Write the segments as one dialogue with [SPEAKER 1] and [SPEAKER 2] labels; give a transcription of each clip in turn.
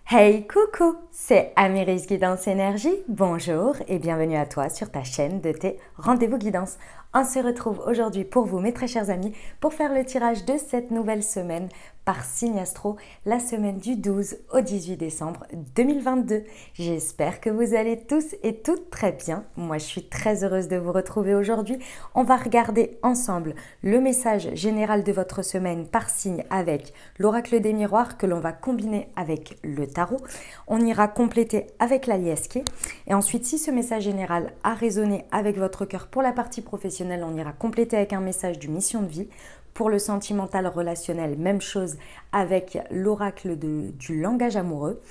[SPEAKER 1] Hey coucou, c'est Amiris Guidance Énergie, bonjour et bienvenue à toi sur ta chaîne de tes rendez-vous guidance. On se retrouve aujourd'hui pour vous mes très chers amis pour faire le tirage de cette nouvelle semaine par signe astro, la semaine du 12 au 18 décembre 2022. J'espère que vous allez tous et toutes très bien. Moi je suis très heureuse de vous retrouver aujourd'hui. On va regarder ensemble le message général de votre semaine par signe avec l'oracle des miroirs que l'on va combiner avec le tarot. On ira compléter avec la liesque. Et ensuite, si ce message général a résonné avec votre cœur pour la partie professionnelle, on ira compléter avec un message du mission de vie. Pour le sentimental relationnel, même chose avec l'oracle du langage amoureux.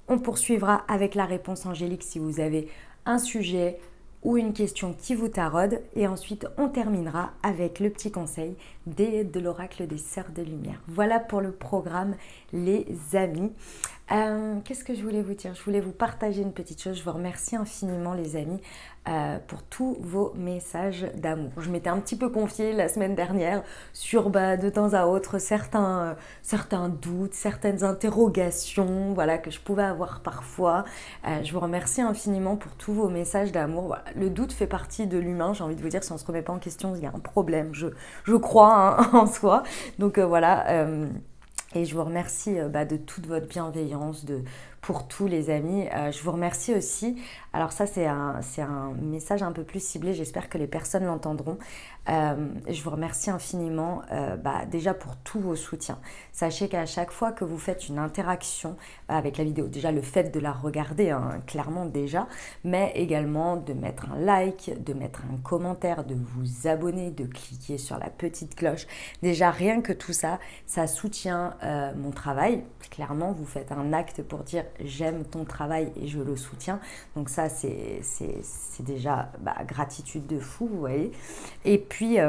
[SPEAKER 1] On poursuivra avec la réponse angélique si vous avez un sujet ou une question qui vous taraude. Et ensuite, on terminera avec le petit conseil de l'oracle des sœurs de lumière. Voilà pour le programme, les amis. Qu'est-ce que je voulais vous dire? Je voulais vous partager une petite chose. Je vous remercie infiniment les amis pour tous vos messages d'amour. Je m'étais un petit peu confiée la semaine dernière sur de temps à autre certains doutes, certaines interrogations voilà, que je pouvais avoir parfois. Je vous remercie infiniment pour tous vos messages d'amour. Voilà. Le doute fait partie de l'humain, j'ai envie de vous dire, si on ne se remet pas en question, il y a un problème, je crois hein, en soi. Donc voilà. Et je vous remercie de toute votre bienveillance, pour tous les amis. Je vous remercie aussi, alors ça c'est un message un peu plus ciblé, j'espère que les personnes l'entendront. Je vous remercie infiniment déjà pour tous vos soutiens. Sachez qu'à chaque fois que vous faites une interaction avec la vidéo, déjà le fait de la regarder, hein, clairement déjà, mais également de mettre un like, de mettre un commentaire, de vous abonner, de cliquer sur la petite cloche. Déjà rien que tout ça, ça soutient mon travail. Clairement, vous faites un acte pour dire j'aime ton travail et je le soutiens. Donc ça, c'est déjà gratitude de fou, vous voyez. Et puis,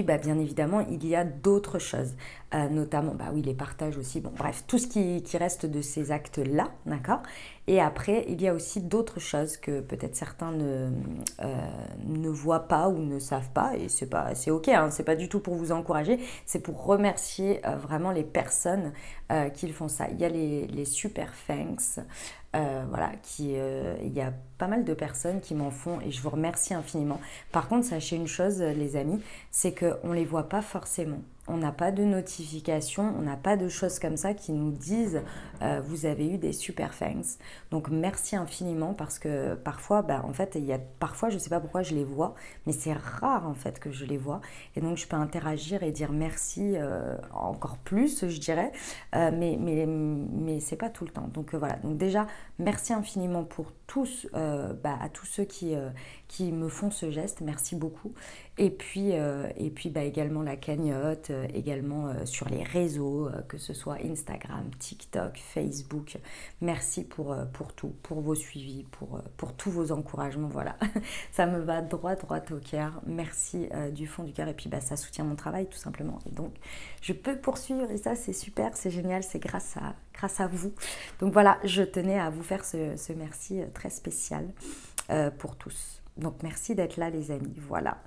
[SPEAKER 1] bien évidemment, il y a d'autres choses, notamment, oui, les partages aussi, bon, bref, tout ce qui reste de ces actes-là, d'accord. Et après, il y a aussi d'autres choses que peut-être certains ne voient pas ou ne savent pas, et c'est ok, hein, c'est pas du tout pour vous encourager, c'est pour remercier vraiment les personnes qui font ça. Il y a les super thanks, voilà, il y a pas mal de personnes qui m'en font et je vous remercie infiniment. Par contre, sachez une chose, les amis, c'est qu'on ne les voit pas forcément. On n'a pas de notification, on n'a pas de choses comme ça qui nous disent vous avez eu des super thanks. Donc merci infiniment parce que parfois, en fait, parfois je ne sais pas pourquoi je les vois, mais c'est rare en fait que je les vois. Et donc je peux interagir et dire merci encore plus, je dirais, mais c'est pas tout le temps. Donc voilà. Donc déjà merci infiniment pour tous, à tous ceux qui me font ce geste, merci beaucoup. Et puis également la cagnotte, également sur les réseaux, que ce soit Instagram, TikTok, Facebook. Merci pour tout, pour vos suivis, pour tous vos encouragements. Voilà, ça me va droit au cœur. Merci du fond du cœur. Et puis ça soutient mon travail tout simplement. Et donc je peux poursuivre et ça c'est super, c'est génial, c'est grâce à vous. Donc voilà, je tenais à vous faire ce merci très spécial pour tous. Donc merci d'être là les amis, voilà.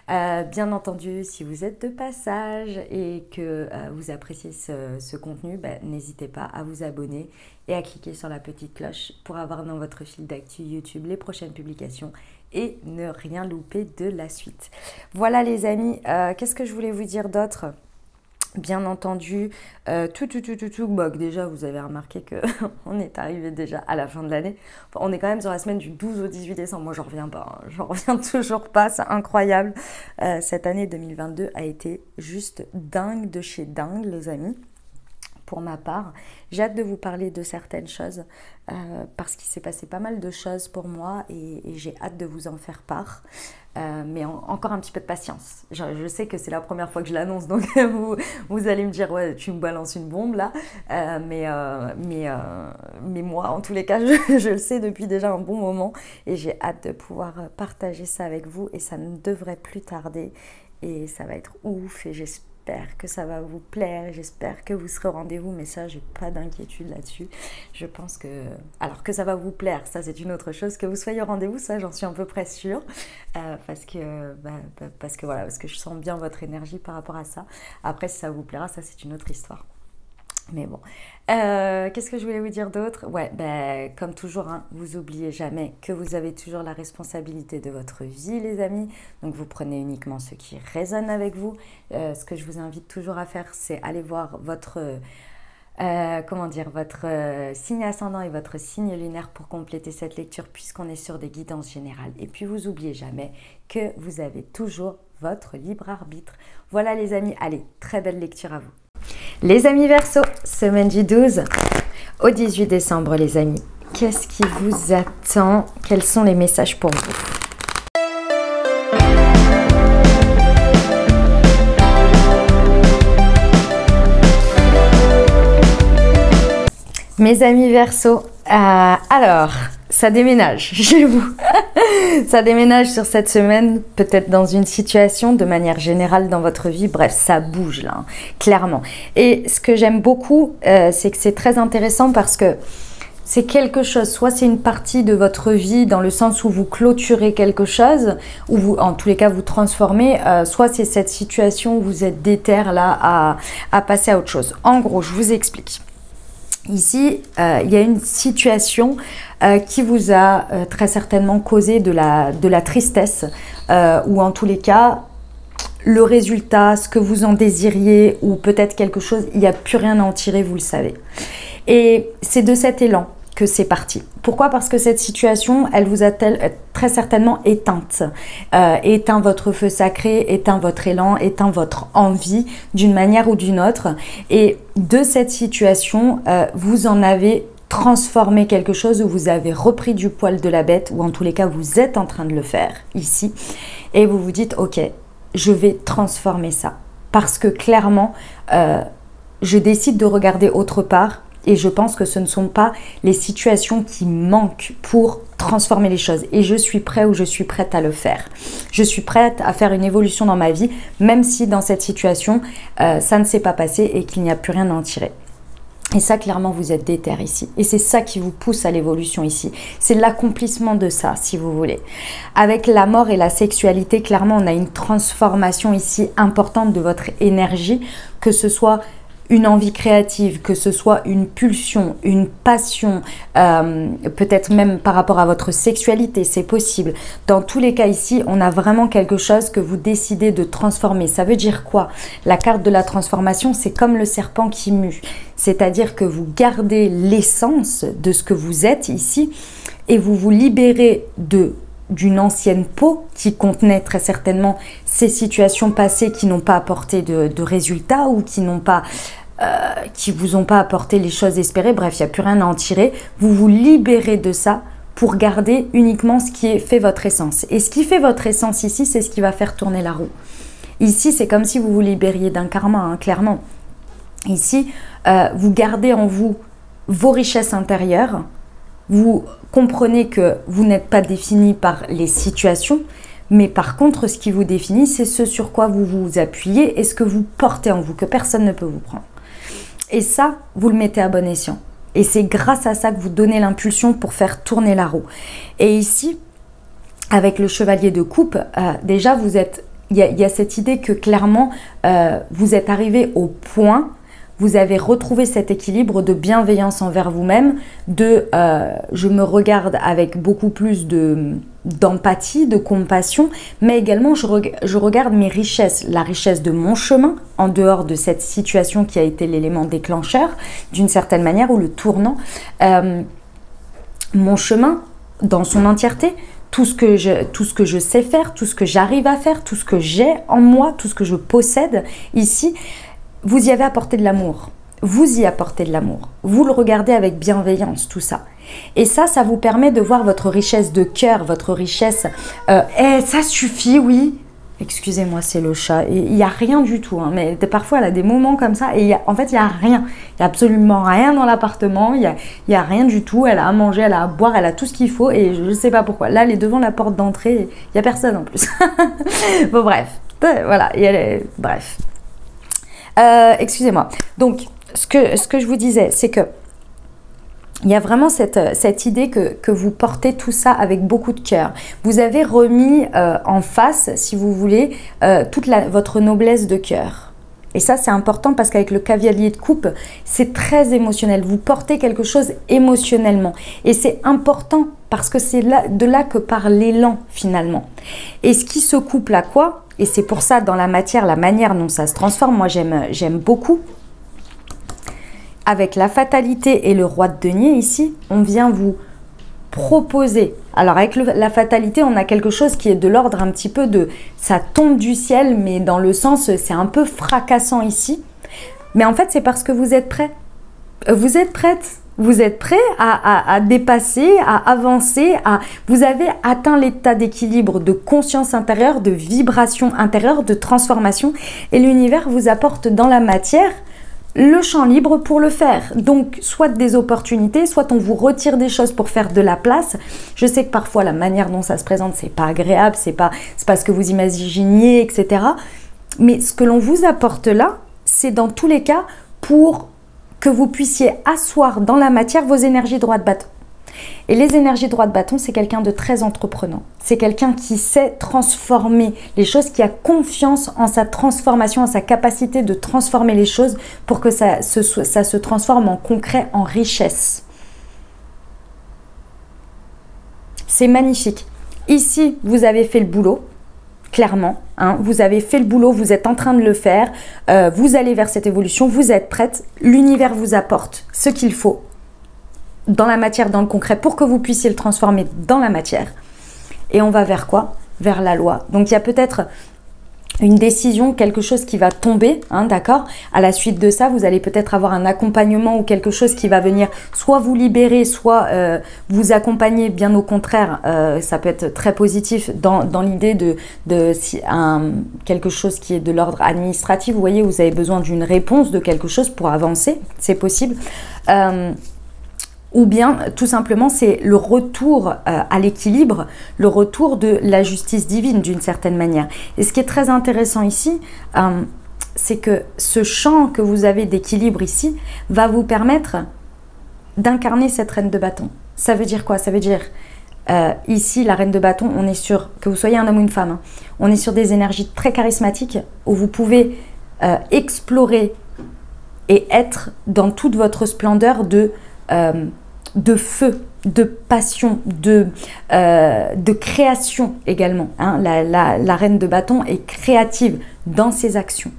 [SPEAKER 1] Bien entendu, si vous êtes de passage et que vous appréciez ce contenu, n'hésitez pas à vous abonner et à cliquer sur la petite cloche pour avoir dans votre fil d'actu YouTube les prochaines publications et ne rien louper de la suite. Voilà les amis, qu'est-ce que je voulais vous dire d'autre ? Bien entendu, déjà vous avez remarqué qu'on est arrivé déjà à la fin de l'année. Enfin, on est quand même sur la semaine du 12 au 18 décembre. Moi, j'en reviens pas. Hein. J'en reviens toujours pas. C'est incroyable. Cette année 2022 a été juste dingue de chez dingue, les amis. Pour ma part, j'ai hâte de vous parler de certaines choses parce qu'il s'est passé pas mal de choses pour moi et j'ai hâte de vous en faire part. Mais encore un petit peu de patience. Je sais que c'est la première fois que je l'annonce, donc vous allez me dire ouais, tu me balances une bombe là. Mais moi, en tous les cas, je le sais depuis déjà un bon moment et j'ai hâte de pouvoir partager ça avec vous et ça ne devrait plus tarder et ça va être ouf et j'espère que ça va vous plaire, j'espère que vous serez au rendez-vous, mais ça, j'ai pas d'inquiétude là-dessus. Je pense que... Alors que ça va vous plaire, ça c'est une autre chose. Que vous soyez au rendez-vous, ça j'en suis à peu près sûre. Parce que je sens bien votre énergie par rapport à ça. Après, si ça vous plaira, ça c'est une autre histoire. Mais bon, qu'est-ce que je voulais vous dire d'autre? Ouais, ben, comme toujours, hein, vous oubliez jamais que vous avez toujours la responsabilité de votre vie, les amis. Donc, vous prenez uniquement ce qui résonne avec vous. Ce que je vous invite toujours à faire, c'est aller voir votre, comment dire, votre signe ascendant et votre signe lunaire pour compléter cette lecture, puisqu'on est sur des guidances générales. Et puis, vous oubliez jamais que vous avez toujours votre libre arbitre. Voilà, les amis. Allez, très belle lecture à vous. Les amis Verseau, semaine du 12 au 18 décembre, les amis. Qu'est-ce qui vous attend? Quels sont les messages pour vous? Mes amis Verseau, alors, ça déménage chez vous. Ça déménage sur cette semaine, peut-être dans une situation de manière générale dans votre vie. Bref, ça bouge là, hein, clairement. Et ce que j'aime beaucoup, c'est que c'est très intéressant parce que c'est quelque chose, soit c'est une partie de votre vie dans le sens où vous clôturez quelque chose, ou vous, en tous les cas, vous transformez, soit c'est cette situation où vous êtes déter là à passer à autre chose. En gros, je vous explique. Ici, il y a une situation qui vous a très certainement causé de la tristesse, ou en tous les cas, le résultat, ce que vous en désiriez, ou peut-être quelque chose, il n'y a plus rien à en tirer, vous le savez. Et c'est de cet élan que c'est parti. Pourquoi? Parce que cette situation, elle vous a très certainement éteinte. Éteint votre feu sacré, éteint votre élan, éteint votre envie d'une manière ou d'une autre. Et de cette situation, vous en avez transformé quelque chose, où vous avez repris du poil de la bête, ou en tous les cas, vous êtes en train de le faire ici. Et vous vous dites, ok, je vais transformer ça. Parce que clairement, je décide de regarder autre part. Et je pense que ce ne sont pas les situations qui manquent pour transformer les choses. Et je suis prêt ou je suis prête à le faire. Je suis prête à faire une évolution dans ma vie, même si dans cette situation, ça ne s'est pas passé et qu'il n'y a plus rien à en tirer. Et ça, clairement, vous êtes déter ici. Et c'est ça qui vous pousse à l'évolution ici. C'est l'accomplissement de ça, si vous voulez. Avec la mort et la sexualité, clairement, on a une transformation ici importante de votre énergie, que ce soit une envie créative, que ce soit une pulsion, une passion, peut-être même par rapport à votre sexualité, c'est possible. Dans tous les cas ici, on a vraiment quelque chose que vous décidez de transformer. Ça veut dire quoi? La carte de la transformation, c'est comme le serpent qui mue. C'est-à-dire que vous gardez l'essence de ce que vous êtes ici et vous vous libérez d'une ancienne peau qui contenait très certainement ces situations passées qui n'ont pas apporté de résultats, ou qui vous ont pas apporté les choses espérées. Bref, il n'y a plus rien à en tirer. Vous vous libérez de ça pour garder uniquement ce qui fait votre essence. Et ce qui fait votre essence ici, c'est ce qui va faire tourner la roue. Ici, c'est comme si vous vous libériez d'un karma, hein, clairement. Ici, vous gardez en vous vos richesses intérieures. Vous comprenez que vous n'êtes pas défini par les situations, mais par contre, ce qui vous définit, c'est ce sur quoi vous vous appuyez et ce que vous portez en vous, que personne ne peut vous prendre. Et ça, vous le mettez à bon escient. Et c'est grâce à ça que vous donnez l'impulsion pour faire tourner la roue. Et ici, avec le chevalier de coupe, déjà, il y a cette idée que clairement, vous êtes arrivé au point. Vous avez retrouvé cet équilibre de bienveillance envers vous-même, je me regarde avec beaucoup plus d'empathie, de compassion, mais également je regarde mes richesses, la richesse de mon chemin, en dehors de cette situation qui a été l'élément déclencheur, d'une certaine manière, ou le tournant. Mon chemin, dans son entièreté, tout ce que je sais faire, tout ce que j'arrive à faire, tout ce que j'ai en moi, tout ce que je possède ici, vous y avez apporté de l'amour. Vous y apportez de l'amour. Vous le regardez avec bienveillance, tout ça. Et ça vous permet de voir votre richesse de cœur, votre richesse... ça suffit, oui. Excusez-moi, c'est le chat. Il n'y a rien du tout. Hein, mais parfois, elle a des moments comme ça. Et en fait, il n'y a rien. Il n'y a absolument rien dans l'appartement. Il n'y a rien du tout. Elle a à manger, elle a à boire, elle a tout ce qu'il faut. Et je ne sais pas pourquoi. Là, elle est devant la porte d'entrée. Il n'y a personne en plus. Bon, bref. Voilà. Bref. Excusez-moi. Donc, ce que je vous disais, c'est que il y a vraiment cette idée que vous portez tout ça avec beaucoup de cœur. Vous avez remis en face, si vous voulez, toute votre noblesse de cœur. Et ça, c'est important parce qu'avec le cavalier de coupe, c'est très émotionnel. Vous portez quelque chose émotionnellement. Et c'est important parce que c'est de là que part l'élan finalement. Et ce qui se couple à quoi? Et c'est pour ça, dans la matière, la manière dont ça se transforme, moi j'aime beaucoup. Avec la fatalité et le roi de denier ici, on vient vous proposer. Alors avec la fatalité, on a quelque chose qui est de l'ordre un petit peu de... Ça tombe du ciel, mais dans le sens, c'est un peu fracassant ici. Mais en fait, c'est parce que vous êtes prêts. Vous êtes prête. Vous êtes prêt à dépasser, à avancer. Vous avez atteint l'état d'équilibre, de conscience intérieure, de vibration intérieure, de transformation. Et l'univers vous apporte dans la matière le champ libre pour le faire. Donc, soit des opportunités, soit on vous retire des choses pour faire de la place. Je sais que parfois, la manière dont ça se présente, c'est pas agréable, c'est pas ce que vous imaginiez, etc. Mais ce que l'on vous apporte là, c'est dans tous les cas pour que vous puissiez asseoir dans la matière vos énergies droit de bâton. Et les énergies droit de bâton, c'est quelqu'un de très entreprenant. C'est quelqu'un qui sait transformer les choses, qui a confiance en sa transformation, en sa capacité de transformer les choses pour que ça se transforme en concret, en richesse. C'est magnifique. Ici, vous avez fait le boulot, clairement. Hein, vous avez fait le boulot, vous êtes en train de le faire. Vous allez vers cette évolution, vous êtes prête. L'univers vous apporte ce qu'il faut dans la matière, dans le concret, pour que vous puissiez le transformer dans la matière. Et on va vers quoi? Vers la loi. Donc, il y a peut-être une décision, quelque chose qui va tomber, hein, d'accord? À la suite de ça, vous allez peut-être avoir un accompagnement ou quelque chose qui va venir soit vous libérer, soit vous accompagner. Bien au contraire, ça peut être très positif dans l'idée de quelque chose qui est de l'ordre administratif. Vous voyez, vous avez besoin d'une réponse de quelque chose pour avancer, c'est possible. Ou bien, tout simplement, c'est le retour à l'équilibre, le retour de la justice divine d'une certaine manière. Et ce qui est très intéressant ici, c'est que ce champ que vous avez d'équilibre ici va vous permettre d'incarner cette reine de bâton. Ça veut dire quoi? Ça veut dire, ici, la reine de bâton, on est sur, que vous soyez un homme ou une femme, hein, on est sur des énergies très charismatiques où vous pouvez explorer et être dans toute votre splendeur de feu, de passion, de création également. Hein. La reine de bâton est créative dans ses actions.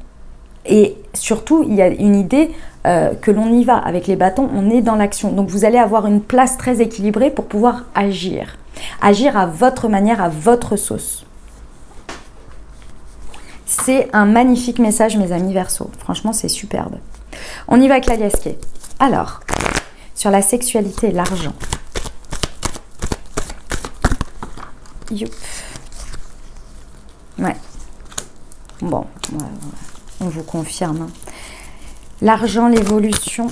[SPEAKER 1] Et surtout, il y a une idée que l'on y va. Avec les bâtons, on est dans l'action. Donc, vous allez avoir une place très équilibrée pour pouvoir agir. Agir à votre manière, à votre sauce. C'est un magnifique message, mes amis Verseau. Franchement, c'est superbe. On y va avec la Liasquet. Alors... sur la sexualité et l'argent. Youp. Ouais. Bon, on vous confirme. Hein. L'argent, l'évolution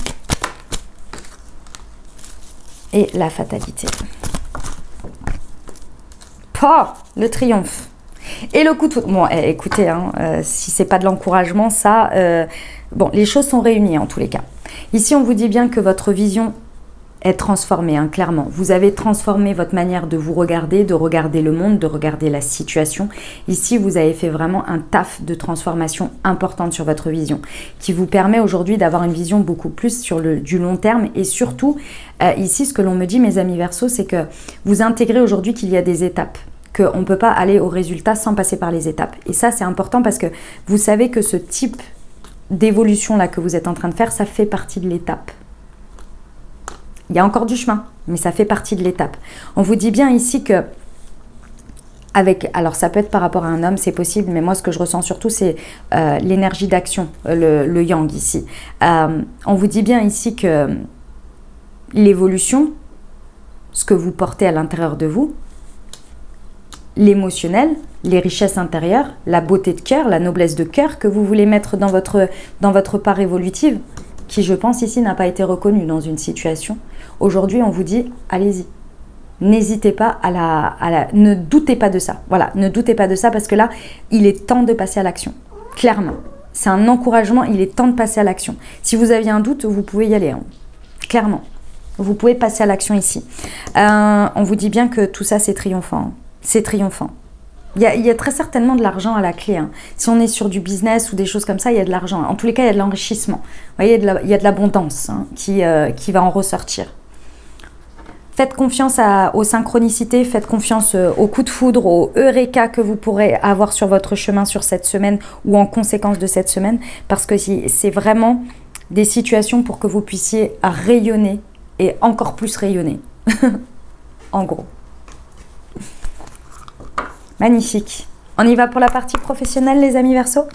[SPEAKER 1] et la fatalité. Oh, le triomphe. Et le coup de... Bon, écoutez, hein, si c'est pas de l'encouragement, ça... bon, les choses sont réunies en tous les cas. Ici, on vous dit bien que votre vision est transformée, hein, clairement. Vous avez transformé votre manière de vous regarder, de regarder le monde, de regarder la situation. Ici, vous avez fait vraiment un taf de transformation importante sur votre vision, qui vous permet aujourd'hui d'avoir une vision beaucoup plus sur du long terme. Et surtout, ici, ce que l'on me dit, mes amis Verseau, c'est que vous intégrez aujourd'hui qu'il y a des étapes, qu'on ne peut pas aller au résultat sans passer par les étapes. Et ça, c'est important parce que vous savez que ce type d'évolution là que vous êtes en train de faire, ça fait partie de l'étape. Il y a encore du chemin, mais ça fait partie de l'étape. On vous dit bien ici que alors ça peut être par rapport à un homme, c'est possible, mais moi ce que je ressens surtout c'est l'énergie d'action, le yang ici. On vous dit bien ici que l'évolution, ce que vous portez à l'intérieur de vous, l'émotionnel, les richesses intérieures, la beauté de cœur, la noblesse de cœur que vous voulez mettre dans votre part évolutive, qui je pense ici n'a pas été reconnue dans une situation. Aujourd'hui, on vous dit, allez-y. N'hésitez pas ne doutez pas de ça. Voilà, ne doutez pas de ça parce que là, il est temps de passer à l'action. Clairement. C'est un encouragement, il est temps de passer à l'action. Si vous aviez un doute, vous pouvez y aller. Hein. Clairement. Vous pouvez passer à l'action ici. On vous dit bien que tout ça, c'est triomphant. Hein. C'est triomphant. Il y a très certainement de l'argent à la clé. Hein. Si on est sur du business ou des choses comme ça, il y a de l'argent. En tous les cas, il y a de l'enrichissement. Vous voyez, il y a de l'abondance hein, qui va en ressortir. Faites confiance aux synchronicités, faites confiance aux coups de foudre, aux eureka que vous pourrez avoir sur votre chemin sur cette semaine ou en conséquence de cette semaine, parce que c'est vraiment des situations pour que vous puissiez rayonner et encore plus rayonner. En gros. Magnifique. On y va pour la partie professionnelle, les amis Verseaux?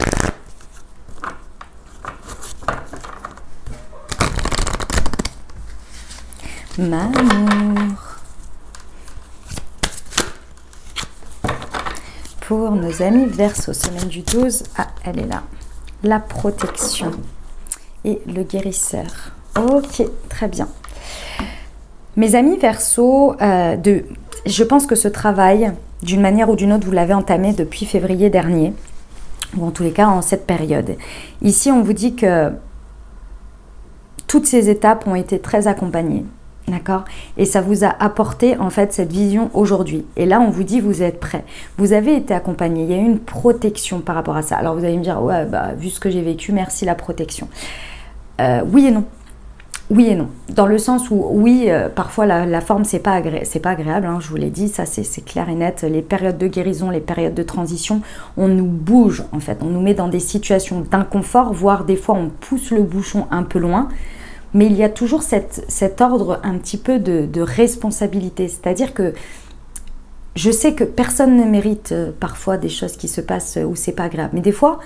[SPEAKER 1] M'amour. Pour nos amis Verseaux, semaine du 12. Ah, elle est là. La protection et le guérisseur. Ok, très bien. Mes amis Verseaux, je pense que ce travail, d'une manière ou d'une autre, vous l'avez entamé depuis février dernier, ou en tous les cas en cette période. Ici, on vous dit que toutes ces étapes ont été très accompagnées, d'accord? Et ça vous a apporté en fait cette vision aujourd'hui. Et là, on vous dit, vous êtes prêts. Vous avez été accompagnés, il y a eu une protection par rapport à ça. Alors vous allez me dire, ouais, bah, vu ce que j'ai vécu, merci la protection. Oui et non. Oui et non, dans le sens où oui, parfois la forme c'est pas agréable, hein, je vous l'ai dit, ça c'est clair et net. Les périodes de guérison, les périodes de transition, on nous bouge en fait, on nous met dans des situations d'inconfort, voire des fois on pousse le bouchon un peu loin, mais il y a toujours cet ordre un petit peu de responsabilité, c'est-à-dire que je sais que personne ne mérite parfois des choses qui se passent où c'est pas agréable, mais des fois,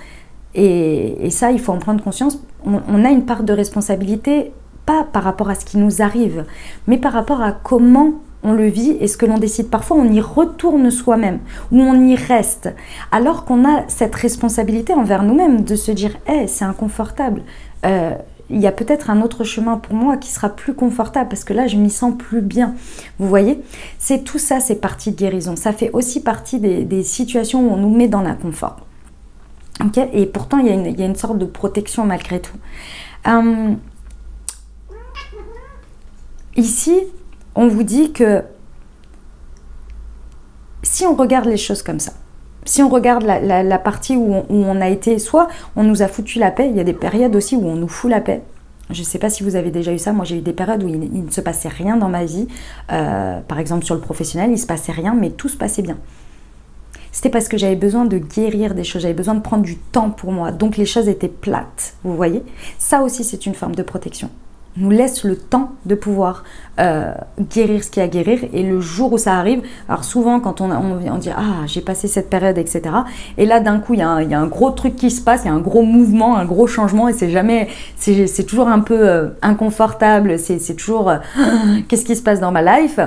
[SPEAKER 1] et ça il faut en prendre conscience, on a une part de responsabilité, pas par rapport à ce qui nous arrive, mais par rapport à comment on le vit et ce que l'on décide. Parfois, on y retourne soi-même, ou on y reste, alors qu'on a cette responsabilité envers nous-mêmes de se dire « Hey, c'est inconfortable, il y a peut-être un autre chemin pour moi qui sera plus confortable, parce que là, je m'y sens plus bien. » Vous voyez, c'est tout ça, c'est partie de guérison. Ça fait aussi partie des situations où on nous met dans l'inconfort. Okay, et pourtant, il y a une sorte de protection malgré tout. Ici, on vous dit que si on regarde les choses comme ça, si on regarde la partie où on a été, soit on nous a foutu la paix, il y a des périodes aussi où on nous fout la paix. Je ne sais pas si vous avez déjà eu ça, moi j'ai eu des périodes où il ne se passait rien dans ma vie, par exemple sur le professionnel, il ne se passait rien, mais tout se passait bien. C'était parce que j'avais besoin de guérir des choses, j'avais besoin de prendre du temps pour moi, donc les choses étaient plates, vous voyez. Ça aussi c'est une forme de protection. Nous laisse le temps de pouvoir guérir ce qu'il y a à guérir, et le jour où ça arrive, alors souvent quand on dit « Ah, j'ai passé cette période, etc. » Et là d'un coup, il y a un gros truc qui se passe, il y a un gros mouvement, un gros changement, et c'est toujours un peu inconfortable, c'est toujours qu'est-ce qui se passe dans ma life ?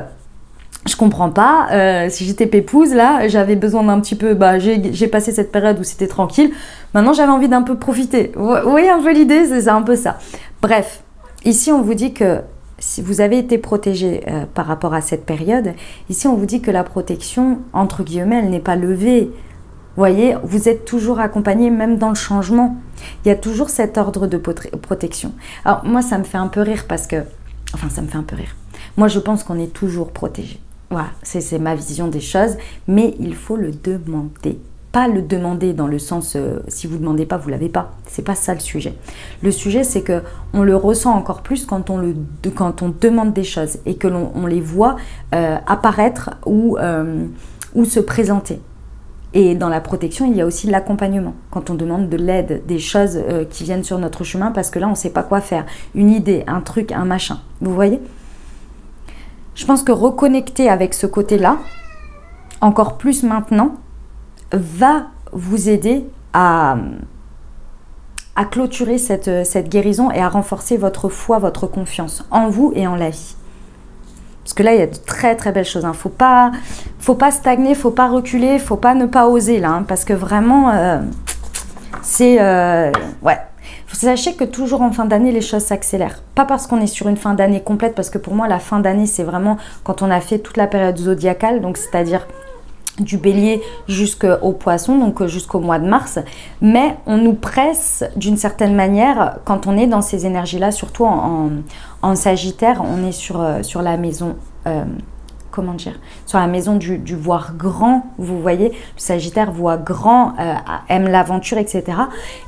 [SPEAKER 1] Je comprends pas, si j'étais pépouse là, j'avais besoin d'un petit peu, j'ai passé cette période où c'était tranquille, maintenant j'avais envie d'un peu profiter. Vous voyez un peu l'idée, c'est un peu ça. Bref. Ici, on vous dit que si vous avez été protégé par rapport à cette période, ici, on vous dit que la protection, entre guillemets, elle n'est pas levée. Vous voyez, vous êtes toujours accompagné, même dans le changement. Il y a toujours cet ordre de protection. Alors, moi, ça me fait un peu rire parce que... Enfin, ça me fait un peu rire. Moi, je pense qu'on est toujours protégé. Voilà, c'est ma vision des choses, mais il faut le demander. Pas le demander dans le sens si vous ne demandez pas, vous ne l'avez pas. C'est pas ça le sujet. Le sujet, c'est que on le ressent encore plus quand on demande des choses et que l'on les voit apparaître ou se présenter. Et dans la protection, il y a aussi l'accompagnement. Quand on demande de l'aide, des choses qui viennent sur notre chemin, parce que là, on ne sait pas quoi faire. Une idée, un truc, un machin. Vous voyez ? Je pense que reconnecter avec ce côté-là, encore plus maintenant, va vous aider à clôturer cette guérison et à renforcer votre foi, votre confiance en vous et en la vie. Parce que là, il y a de très très belles choses. Faut pas stagner, faut pas reculer, faut pas ne pas oser là. Parce que vraiment, ouais. Sachez que toujours en fin d'année, les choses s'accélèrent. Pas parce qu'on est sur une fin d'année complète, parce que pour moi, la fin d'année, c'est vraiment quand on a fait toute la période zodiacale, donc c'est-à-dire du bélier jusqu'au poisson, donc jusqu'au mois de mars, mais on nous presse d'une certaine manière quand on est dans ces énergies-là, surtout en Sagittaire, on est sur la maison, comment dire, sur la maison du voir grand, vous voyez, le Sagittaire voit grand, aime l'aventure, etc.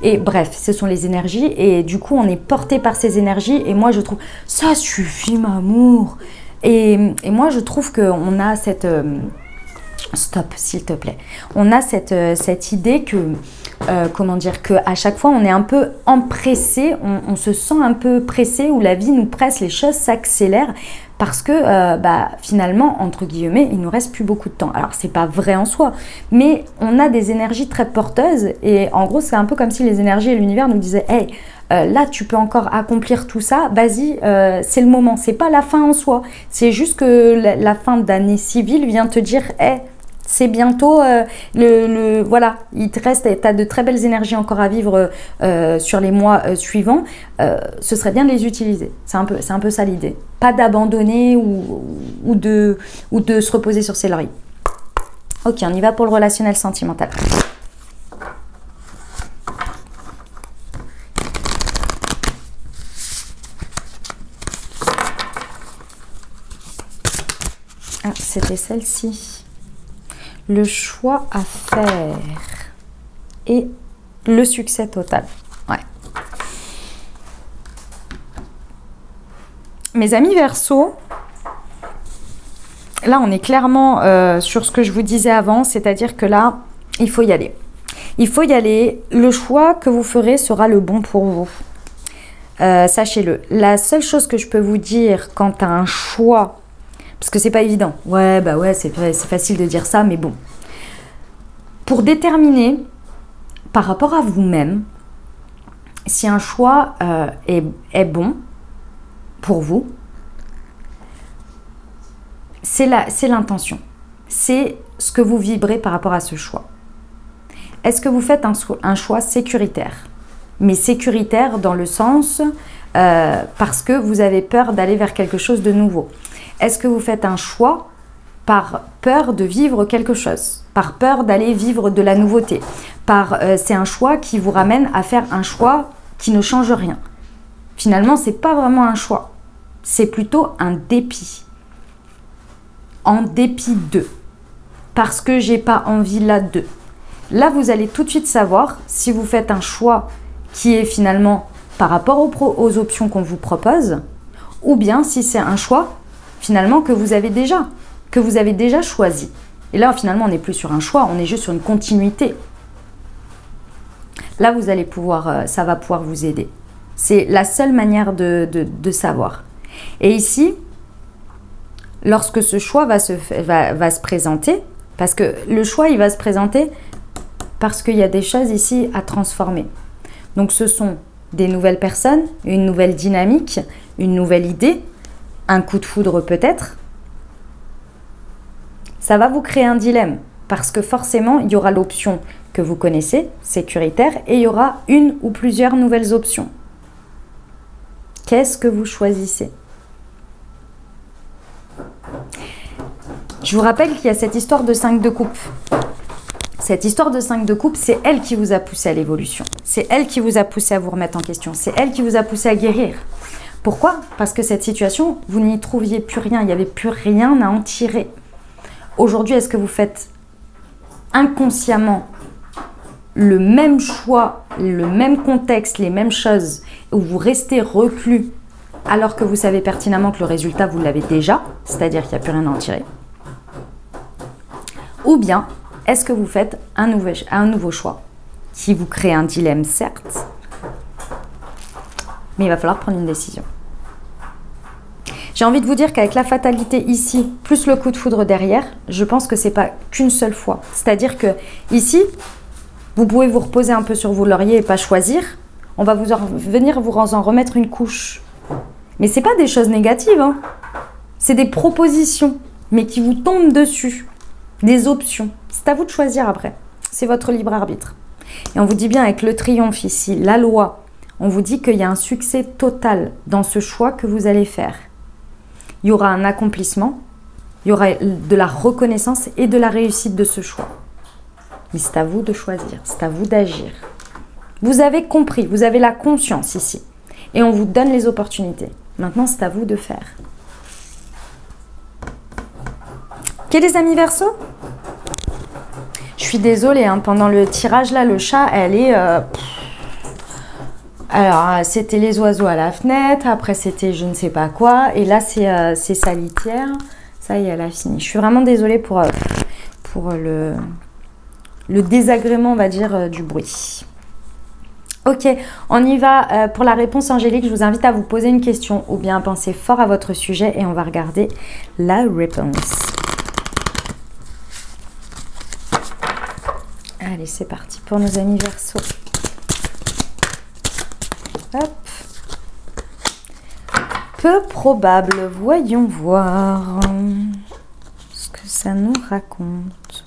[SPEAKER 1] Et bref, ce sont les énergies et du coup, on est porté par ces énergies et moi, je trouve, ça suffit, m'amour. Et moi, je trouve qu'on a cette... stop, s'il te plaît. On a cette idée que, comment dire, qu'à chaque fois, on est un peu empressé, on se sent un peu pressé, où la vie nous presse, les choses s'accélèrent, parce que finalement, entre guillemets, il nous reste plus beaucoup de temps. Alors, c'est pas vrai en soi, mais on a des énergies très porteuses, et en gros, c'est un peu comme si les énergies et l'univers nous disaient « Hey, là, tu peux encore accomplir tout ça, vas-y, c'est le moment. » C'est pas la fin en soi, c'est juste que la fin d'année civile vient te dire « Hey, c'est bientôt voilà, il te reste, tu as de très belles énergies encore à vivre sur les mois suivants. Ce serait bien de les utiliser. C'est un peu ça l'idée. Pas d'abandonner ou de se reposer sur ses lauriers. Ok, on y va pour le relationnel sentimental. Ah, c'était celle-ci. Le choix à faire et le succès total. Ouais. Mes amis Verseau, là on est clairement sur ce que je vous disais avant, c'est-à-dire que là, il faut y aller. Il faut y aller. Le choix que vous ferez sera le bon pour vous. Sachez-le. La seule chose que je peux vous dire quant à un choix, parce que c'est pas évident. Ouais, bah ouais, c'est facile de dire ça, mais bon. Pour déterminer, par rapport à vous-même, si un choix est bon pour vous, c'est l'intention. C'est ce que vous vibrez par rapport à ce choix. Est-ce que vous faites un choix sécuritaire? Mais sécuritaire dans le sens parce que vous avez peur d'aller vers quelque chose de nouveau. Est-ce que vous faites un choix par peur de vivre quelque chose, par peur d'aller vivre de la nouveauté, c'est un choix qui vous ramène à faire un choix qui ne change rien. Finalement, c'est pas vraiment un choix, c'est plutôt un dépit. En dépit de, parce que j'ai pas envie là de. Là, vous allez tout de suite savoir si vous faites un choix qui est finalement par rapport aux options qu'on vous propose, ou bien si c'est un choix finalement que vous avez déjà choisi. Et là, finalement, on n'est plus sur un choix, on est juste sur une continuité. Là, vous allez pouvoir, ça va pouvoir vous aider. C'est la seule manière de savoir. Et ici, lorsque ce choix va se présenter, parce que le choix, il va se présenter parce qu'il y a des choses ici à transformer. Donc, ce sont des nouvelles personnes, une nouvelle dynamique, une nouvelle idée, un coup de foudre peut-être. Ça va vous créer un dilemme parce que forcément, il y aura l'option que vous connaissez, sécuritaire, et il y aura une ou plusieurs nouvelles options. Qu'est-ce que vous choisissez? Je vous rappelle qu'il y a cette histoire de 5 de coupe. Cette histoire de 5 de coupe, c'est elle qui vous a poussé à l'évolution. C'est elle qui vous a poussé à vous remettre en question. C'est elle qui vous a poussé à guérir. Pourquoi? Parce que cette situation, vous n'y trouviez plus rien. Il n'y avait plus rien à en tirer. Aujourd'hui, est-ce que vous faites inconsciemment le même choix, le même contexte, les mêmes choses, où vous restez reclus alors que vous savez pertinemment que le résultat, vous l'avez déjà, c'est-à-dire qu'il n'y a plus rien à en tirer? Ou bien, est-ce que vous faites un nouveau choix qui vous crée un dilemme, certes, mais il va falloir prendre une décision. J'ai envie de vous dire qu'avec la fatalité ici, plus le coup de foudre derrière, je pense que c'est pas qu'une seule fois. C'est-à-dire que ici, vous pouvez vous reposer un peu sur vos lauriers et pas choisir. On va venir vous en remettre une couche. Mais c'est pas des choses négatives, hein. C'est des propositions, mais qui vous tombent dessus. Des options. C'est à vous de choisir après. C'est votre libre arbitre. Et on vous dit bien avec le triomphe ici, la loi, on vous dit qu'il y a un succès total dans ce choix que vous allez faire. Il y aura un accomplissement, il y aura de la reconnaissance et de la réussite de ce choix. Mais c'est à vous de choisir, c'est à vous d'agir. Vous avez compris, vous avez la conscience ici. Et on vous donne les opportunités. Maintenant, c'est à vous de faire. Ok les amis Verseau? Je suis désolée, hein, pendant le tirage là, le chat, elle est... Alors, c'était les oiseaux à la fenêtre, après c'était je ne sais pas quoi, et là c'est sa litière. Ça y est, elle a fini. Je suis vraiment désolée pour le désagrément, on va dire, du bruit. Ok, on y va pour la réponse angélique. Je vous invite à vous poser une question ou bien à penser fort à votre sujet et on va regarder la réponse. Allez, c'est parti pour nos amis Verseau. Hop. Peu probable, voyons voir ce que ça nous raconte.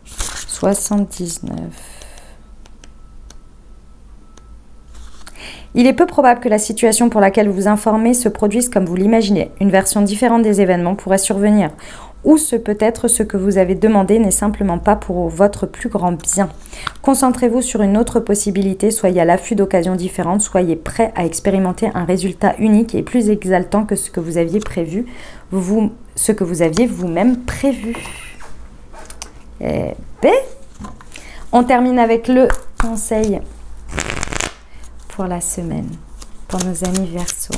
[SPEAKER 1] « 79. Il est peu probable que la situation pour laquelle vous vous informez se produise comme vous l'imaginez. Une version différente des événements pourrait survenir. Ou ce peut-être ce que vous avez demandé n'est simplement pas pour votre plus grand bien. Concentrez-vous sur une autre possibilité, soyez à l'affût d'occasions différentes, soyez prêt à expérimenter un résultat unique et plus exaltant que ce que vous aviez prévu, ce que vous aviez vous-même prévu. Et B. On termine avec le conseil pour la semaine, pour nos amis Verseau.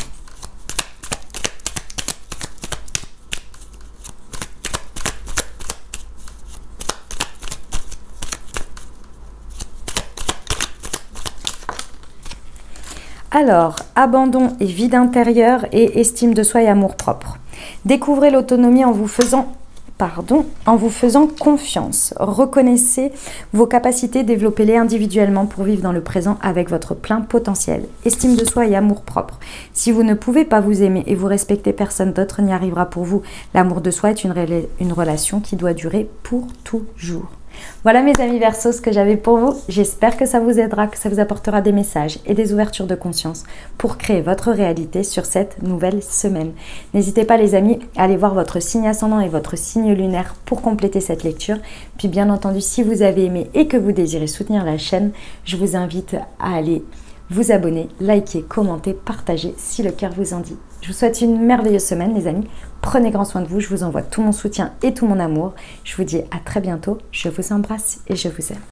[SPEAKER 1] Alors, abandon et vide intérieur et estime de soi et amour-propre. Découvrez l'autonomie en vous faisant confiance. Reconnaissez vos capacités, développez-les individuellement pour vivre dans le présent avec votre plein potentiel. Estime de soi et amour-propre. Si vous ne pouvez pas vous aimer et vous respecter, personne d'autre n'y arrivera pour vous. L'amour de soi est une relation qui doit durer pour toujours. Voilà mes amis Verseau, ce que j'avais pour vous. J'espère que ça vous aidera, que ça vous apportera des messages et des ouvertures de conscience pour créer votre réalité sur cette nouvelle semaine. N'hésitez pas les amis à aller voir votre signe ascendant et votre signe lunaire pour compléter cette lecture. Puis bien entendu, si vous avez aimé et que vous désirez soutenir la chaîne, je vous invite à aller vous abonner, liker, commenter, partager si le cœur vous en dit. Je vous souhaite une merveilleuse semaine les amis. Prenez grand soin de vous. Je vous envoie tout mon soutien et tout mon amour. Je vous dis à très bientôt. Je vous embrasse et je vous aime.